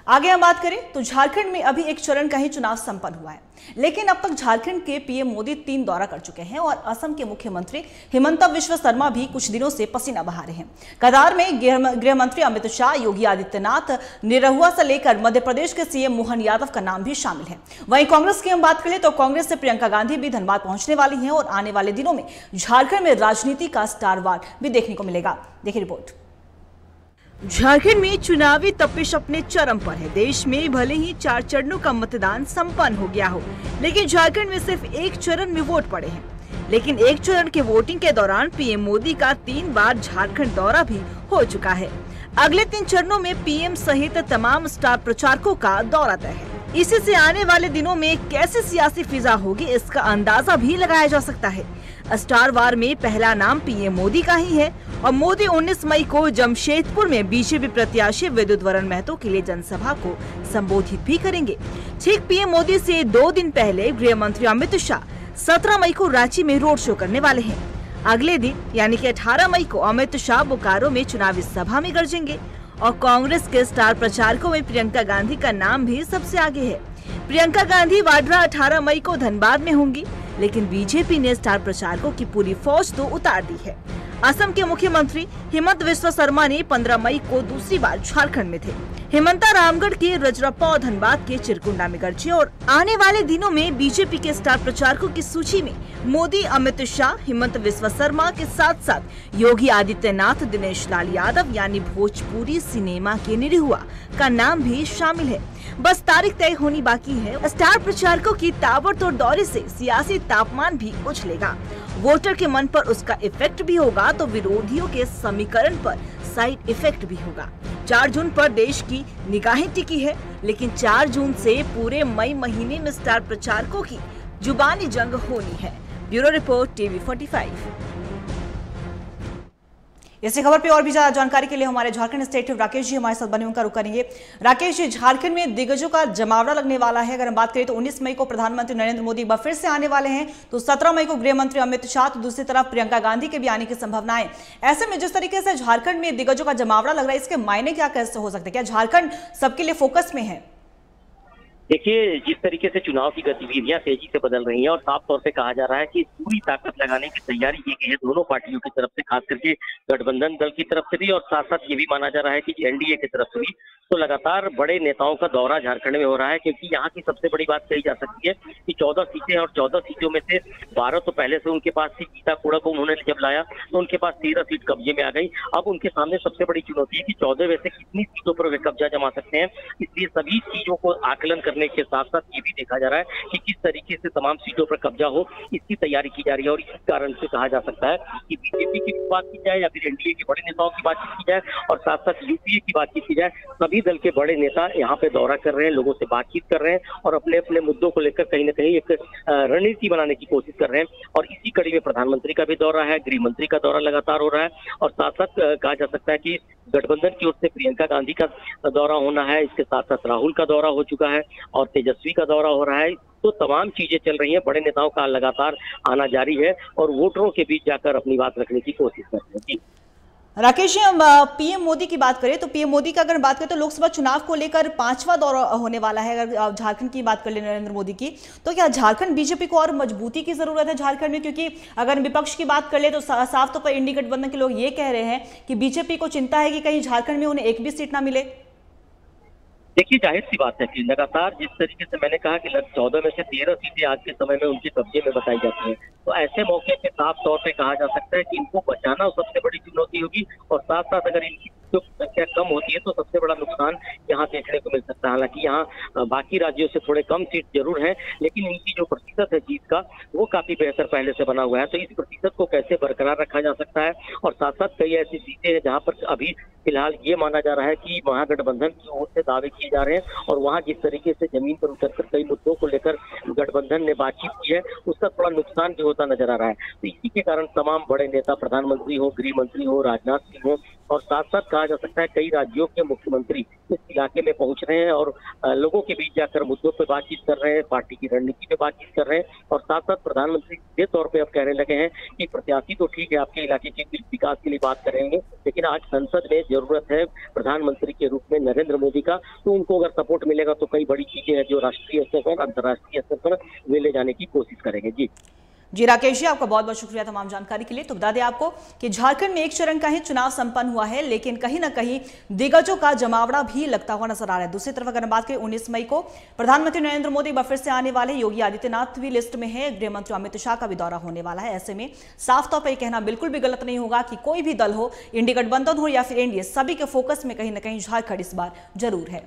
आगे हम बात करें तो झारखंड में अभी एक चरण का ही चुनाव संपन्न हुआ है, लेकिन अब तक झारखंड के पीएम मोदी 3 दौरा कर चुके हैं और असम के मुख्यमंत्री हिमंता विश्व शर्मा भी कुछ दिनों से पसीना बहा रहे हैं। कतार में गृह मंत्री अमित शाह, योगी आदित्यनाथ, निरहुआ से लेकर मध्य प्रदेश के सीएम मोहन यादव का नाम भी शामिल है। वहीं कांग्रेस की हम बात करें तो कांग्रेस से प्रियंका गांधी भी धनबाद पहुंचने वाली है और आने वाले दिनों में झारखंड में राजनीति का स्टार वार भी देखने को मिलेगा। देखिए रिपोर्ट। झारखंड में चुनावी तपिश अपने चरम पर है। देश में भले ही 4 चरणों का मतदान संपन्न हो गया हो, लेकिन झारखंड में सिर्फ एक चरण में वोट पड़े हैं। लेकिन एक चरण के वोटिंग के दौरान पीएम मोदी का 3 बार झारखंड दौरा भी हो चुका है। अगले 3 चरणों में पीएम सहित तमाम स्टार प्रचारकों का दौरा तय है। इसी से आने वाले दिनों में कैसे सियासी फिजा होगी, इसका अंदाजा भी लगाया जा सकता है। स्टार वार में पहला नाम पीएम मोदी का ही है और मोदी 19 मई को जमशेदपुर में बीजेपी प्रत्याशी विद्युत वरण महतो के लिए जनसभा को संबोधित भी करेंगे। ठीक पीएम मोदी से 2 दिन पहले गृह मंत्री अमित शाह 17 मई को रांची में रोड शो करने वाले हैं। अगले दिन यानी कि 18 मई को अमित शाह बोकारो में चुनावी सभा में गरजेंगे और कांग्रेस के स्टार प्रचारकों में प्रियंका गांधी का नाम भी सबसे आगे है। प्रियंका गांधी वाड्रा 18 मई को धनबाद में होंगी, लेकिन बीजेपी ने स्टार प्रचारकों की पूरी फौज तो उतार दी है। असम के मुख्यमंत्री हिमंत विश्व शर्मा ने 15 मई को दूसरी बार झारखंड में थे। हिमंता रामगढ़ के रजरप्पा और धनबाद के चिरकुंडा में गरजे और आने वाले दिनों में बीजेपी के स्टार प्रचारकों की सूची में मोदी, अमित शाह, हिमंत विश्व शर्मा के साथ साथ योगी आदित्यनाथ, दिनेश लाल यादव यानी भोजपुरी सिनेमा के निरहुआ का नाम भी शामिल है। बस तारीख तय होनी बाकी है। स्टार प्रचारकों की ताबड़तोड़ दौरे से सियासी तापमान भी उछलेगा। वोटर के मन पर उसका इफेक्ट भी होगा तो विरोधियों के समीकरण पर साइड इफेक्ट भी होगा। 4 जून पर देश की निगाहें टिकी है, लेकिन 4 जून से पूरे मई महीने में स्टार प्रचारकों की जुबानी जंग होनी है। Bureau report, TV 45। इसी खबर पे और भी ज्यादा जानकारी के लिए हमारे झारखंड स्टेट राकेश जी हमारे साथ बने उनका रुख करेंगे। राकेश जी, झारखंड में दिग्गजों का जमावड़ा लगने वाला है। अगर हम बात करें तो 19 मई को प्रधानमंत्री नरेंद्र मोदी एक बार फिर से आने वाले हैं, तो 17 मई को गृह मंत्री अमित शाह, तो दूसरी तरफ प्रियंका गांधी के भी आने की संभावनाएं। ऐसे में जिस तरीके से झारखंड में दिग्गजों का जमावड़ा लग रहा है, इसके मायने क्या कैसे हो सकते हैं? क्या झारखंड सबके लिए फोकस में है? देखिए, जिस तरीके से चुनाव की गतिविधियां तेजी से बदल रही हैं और साफ तौर से कहा जा रहा है कि पूरी ताकत लगाने की तैयारी की गई है दोनों पार्टियों की तरफ से, खास करके गठबंधन दल की तरफ से भी, और साथ साथ ये भी माना जा रहा है कि एनडीए की तरफ से भी। तो लगातार बड़े नेताओं का दौरा झारखंड में हो रहा है, क्योंकि यहाँ की सबसे बड़ी बात कही जा सकती है कि 14 सीटें और 14 सीटों में से 12 तो पहले से उनके पास थी। गीता कोड़ा को उन्होंने जब लाया तो उनके पास 13 सीट कब्जे में आ गई। अब उनके सामने सबसे बड़ी चुनौती है कि 14 में से कितनी सीटों पर वे कब्जा जमा सकते हैं। इसलिए सभी चीजों को आकलन करने के साथ साथ ये भी देखा जा रहा है कि किस तरीके से तमाम सीटों पर कब्जा हो, इसकी तैयारी की जा रही है। और इसी कारण से कहा जा सकता है कि बीजेपी की बात की जाए या फिर एनडीए के बड़े नेताओं की बातचीत की जाए और साथ साथ यूपीए की बातचीत की जाए, सभी दल के बड़े नेता यहाँ पे दौरा कर रहे हैं, लोगों से बातचीत कर रहे हैं और अपने अपने मुद्दों को लेकर कहीं ना कहीं एक रणनीति बनाने की कोशिश कर रहे हैं। और इसी कड़ी में प्रधानमंत्री का भी दौरा है, गृह मंत्री का दौरा लगातार हो रहा है और साथ साथ कहा जा सकता है कि गठबंधन की ओर से प्रियंका गांधी का दौरा होना है। इसके साथ साथ राहुल का दौरा हो चुका है और तेजस्वी का दौरा हो रहा है। तो तमाम चीजें चल रही हैं, बड़े नेताओं का लगातार आना जारी है और वोटरों के बीच जाकर अपनी बात रखने की कोशिश कर रहे हैं। राकेश जी, हम पीएम मोदी की बात करें तो पीएम मोदी का अगर बात करें तो लोकसभा चुनाव को लेकर 5वां दौरा होने वाला है। अगर झारखंड की बात कर ले नरेंद्र मोदी की, तो क्या झारखंड बीजेपी को और मजबूती की जरूरत है झारखंड में? क्योंकि अगर विपक्ष की बात कर ले तो साफ तौर पर इंडी गठबंधन के लोग ये कह रहे हैं कि बीजेपी को चिंता है कि कहीं झारखंड में उन्हें एक भी सीट ना मिले। देखिए, जाहिर सी बात है कि लगातार जिस तरीके से मैंने कहा कि 14 में से 13 सीटें आज के समय में उनके कब्जे में बताई जाती हैं, तो ऐसे मौके पे साफ तौर पे कहा जा सकता है कि इनको बचाना सबसे बड़ी चुनौती होगी। और साथ साथ अगर इनकी जो संख्या कम होती है तो सबसे बड़ा नुकसान यहाँ देखने को मिल सकता है। हालांकि यहाँ बाकी राज्यों से थोड़े कम सीट जरूर हैं, लेकिन इनकी जो प्रतिशत है जीत का वो काफी बेहतर पहले से बना हुआ है। तो इस प्रतिशत को कैसे बरकरार रखा जा सकता है। और साथ साथ कई ऐसी सीटें हैं जहाँ पर अभी फिलहाल ये माना जा रहा है कि महागठबंधन की ओर से दावे किए जा रहे हैं और वहाँ जिस तरीके से जमीन पर उतरकर कई मुद्दों को लेकर गठबंधन ने बातचीत की है, उसका थोड़ा नुकसान भी होता नजर आ रहा है। तो इसी के कारण तमाम बड़े नेता, प्रधानमंत्री हो, गृह मंत्री हो, राजनाथ सिंह हो और साथ साथ कहा जा सकता है कई राज्यों के मुख्यमंत्री इस इलाके में पहुंच रहे हैं और लोगों के बीच जाकर मुद्दों पर बातचीत कर रहे हैं, पार्टी की रणनीति पे बातचीत कर रहे हैं और साथ साथ प्रधानमंत्री सीधे तौर पे अब कहने लगे हैं कि प्रत्याशी तो ठीक है आपके इलाके के विकास के लिए बात करेंगे, लेकिन आज संसद में जरूरत है प्रधानमंत्री के रूप में नरेंद्र मोदी का, तो उनको अगर सपोर्ट मिलेगा तो कई बड़ी चीजें हैं जो राष्ट्रीय स्तर पर, अंतर्राष्ट्रीय स्तर पर वे ले जाने की कोशिश करेंगे। जी राकेश जी, आपका बहुत बहुत शुक्रिया तमाम जानकारी के लिए। तो बता दें आपको कि झारखंड में एक चरण का ही चुनाव संपन्न हुआ है, लेकिन कहीं ना कहीं दिग्गजों का जमावड़ा भी लगता हुआ नजर आ रहा है। दूसरी तरफ अगर हम बात करें 19 मई को प्रधानमंत्री नरेंद्र मोदी फिर से आने वाले, योगी आदित्यनाथ भी लिस्ट में है, गृह मंत्री अमित शाह का भी दौरा होने वाला है। ऐसे में साफ तौर पर कहना बिल्कुल भी गलत नहीं होगा कि कोई भी दल हो, इंडिया गठबंधन हो या फिर एनडीए, सभी के फोकस में कहीं ना कहीं झारखंड इस बार जरूर है।